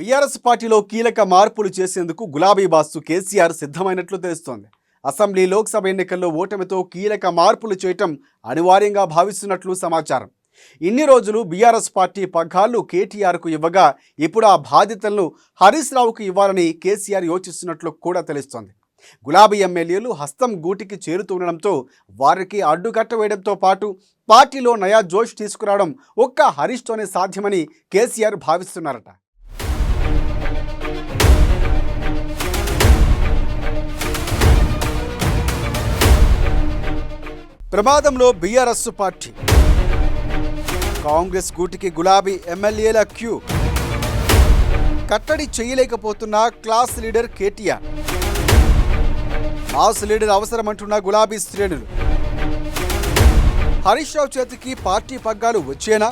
BRS పార్టీలో కీలక మార్పులు చేసేందుకు గులాబీ బాసు కేసీఆర్ సిద్ధమైనట్లు తెలుస్తోంది. అసెంబ్లీ లోక్సభ ఎన్నికల్లో ఓటమితో కీలక మార్పులు చేయటం అనివార్యంగా భావిస్తున్నట్లు సమాచారం. ఇన్ని రోజులు బీఆర్ఎస్ పార్టీ పగ్గాలు కేటీఆర్కు ఇవ్వగా ఇప్పుడు ఆ బాధ్యతలను హరీష్ రావుకు ఇవ్వాలని కేసీఆర్ యోచిస్తున్నట్లు కూడా తెలుస్తోంది. గులాబీ ఎమ్మెల్యేలు హస్తం గూటికి చేరుతుండడంతో వారికి అడ్డుకట్ట వేయడంతో పాటు పార్టీలో నయా జోష్ తీసుకురావడం ఒక్క హరీష్తోనే సాధ్యమని కేసీఆర్ భావిస్తున్నారట. ప్రమాదంలో బీఆర్ఎస్ పార్టీ, కాంగ్రెస్ గూటికి గులాబీ ఎమ్మెల్యేల క్యూ, కట్టడి చేయలేకపోతున్న class leader KTR, mass leader అవసరమంటున్న గులాబీ శ్రేణులు, హరీష్ రావు చేతికి పార్టీ పగ్గాలు వచ్చేనా?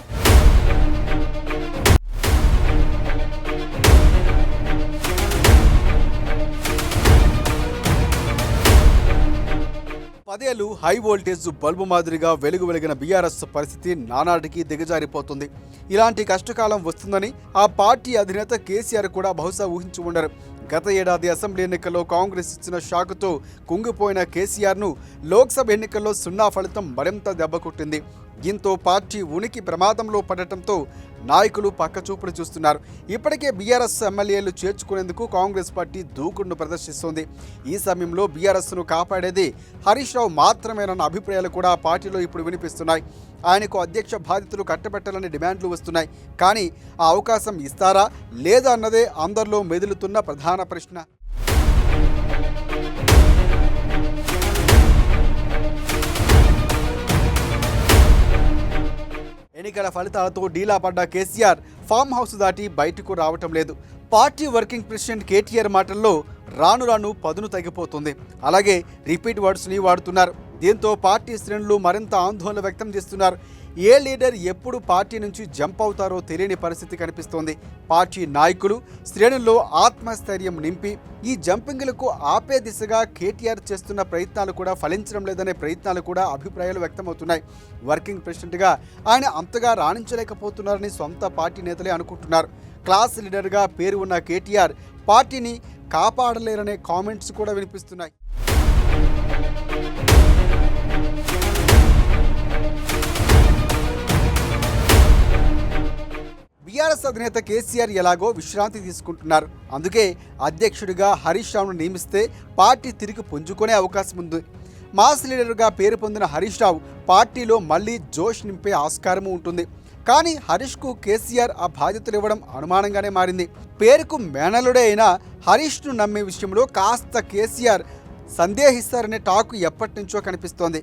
పదేళ్లు హై వోల్టేజ్ బల్బు మాదిరిగా వెలిగిన బీఆర్ఎస్ పరిస్థితి నానాటికి దిగజారిపోతుంది. ఇలాంటి కష్టకాలం వస్తుందని ఆ పార్టీ అధినేత కేసీఆర్ కూడా బహుశా ఊహించి ఉండరు. గత ఏడాది అసెంబ్లీ ఎన్నికల్లో కాంగ్రెస్ ఇచ్చిన షాకుతో కుంగిపోయిన కేసీఆర్ను లోక్సభ ఎన్నికల్లో సున్నా ఫలితం మరింత దెబ్బకొట్టింది. దీంతో పార్టీ ఉనికి ప్రమాదంలో పడటంతో నాయకులు పక్కచూపులు చూస్తున్నారు. ఇప్పటికే బీఆర్ఎస్ ఎమ్మెల్యేలు చేర్చుకునేందుకు కాంగ్రెస్ పార్టీ దూకుడును ప్రదర్శిస్తోంది. ఈ సమయంలో బీఆర్ఎస్ను కాపాడేది హరీష్ రావు మాత్రమేనన్న అభిప్రాయాలు కూడా పార్టీలో ఇప్పుడు వినిపిస్తున్నాయి. ఆయనకు అధ్యక్ష బాధ్యతలు కట్టబెట్టాలని డిమాండ్లు వస్తున్నాయి. కానీ ఆ అవకాశం ఇస్తారా లేదా అన్నదే అందరిలో మెదులుతున్న ప్రధాన ప్రశ్న. ఎన్నికల ఫలితాలతో డీలా పడ్డ కేసీఆర్ ఫామ్ హౌస్ దాటి బయటకు రావటం లేదు. పార్టీ వర్కింగ్ ప్రెసిడెంట్ కేటీఆర్ మాటల్లో రాను రాను పదును తగ్గిపోతుంది. అలాగే రిపీట్ వర్డ్స్ని వాడుతున్నారు. దీంతో పార్టీ శ్రేణులు మరింత ఆందోళన వ్యక్తం చేస్తున్నారు. ఏ లీడర్ ఎప్పుడు పార్టీ నుంచి జంప్ అవుతారో తెలియని పరిస్థితి కనిపిస్తోంది. పార్టీ నాయకులు శ్రేణుల్లో ఆత్మస్థైర్యం నింపి ఈ జంపింగ్లకు ఆపే దిశగా కేటీఆర్ చేస్తున్న ప్రయత్నాలు కూడా ఫలించడం లేదనే ప్రయత్నాలు కూడా అభిప్రాయాలు వ్యక్తమవుతున్నాయి. వర్కింగ్ ప్రెసిడెంట్గా ఆయన అంతగా రాణించలేకపోతున్నారని సొంత పార్టీ నేతలే అనుకుంటున్నారు. క్లాస్ లీడర్గా పేరు ఉన్న కేటీఆర్ పార్టీని కాపాడలేరనే కామెంట్స్ కూడా వినిపిస్తున్నాయి. బీఆర్ఎస్ అధినేత కేసీఆర్ ఎలాగో విశ్రాంతి తీసుకుంటున్నారు. అందుకే అధ్యక్షుడిగా హరీష్ రావును నియమిస్తే పార్టీ తిరిగి పుంజుకునే అవకాశం ఉంది. మాస్ లీడర్గా పేరు పొందిన హరీష్ రావు పార్టీలో మళ్లీ జోష్ నింపే ఆస్కారము ఉంటుంది. కానీ హరీష్కు కేసీఆర్ ఆ బాధ్యతలు ఇవ్వడం అనుమానంగానే మారింది. పేరుకు మేనలుడే అయినా హరీష్ను నమ్మే విషయంలో కాస్త కేసీఆర్ సందేహిస్తారనే టాకు ఎప్పటి నుంచో కనిపిస్తోంది.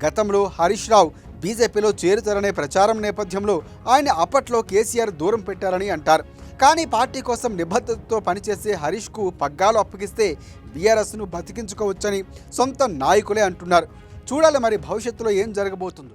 గతంలో హరీష్ రావు బీజేపీలో చేరుతారనే ప్రచారం నేపథ్యంలో ఆయన అప్పట్లో కేసీఆర్ దూరం పెట్టారని అంటారు. కానీ పార్టీ కోసం నిబద్ధతతో పనిచేసే హరీష్కు పగ్గాలు అప్పగిస్తే బీఆర్ఎస్ను బతికించుకోవచ్చని సొంత నాయకులే అంటున్నారు. చూడాలి మరి భవిష్యత్తులో ఏం జరగబోతుందో.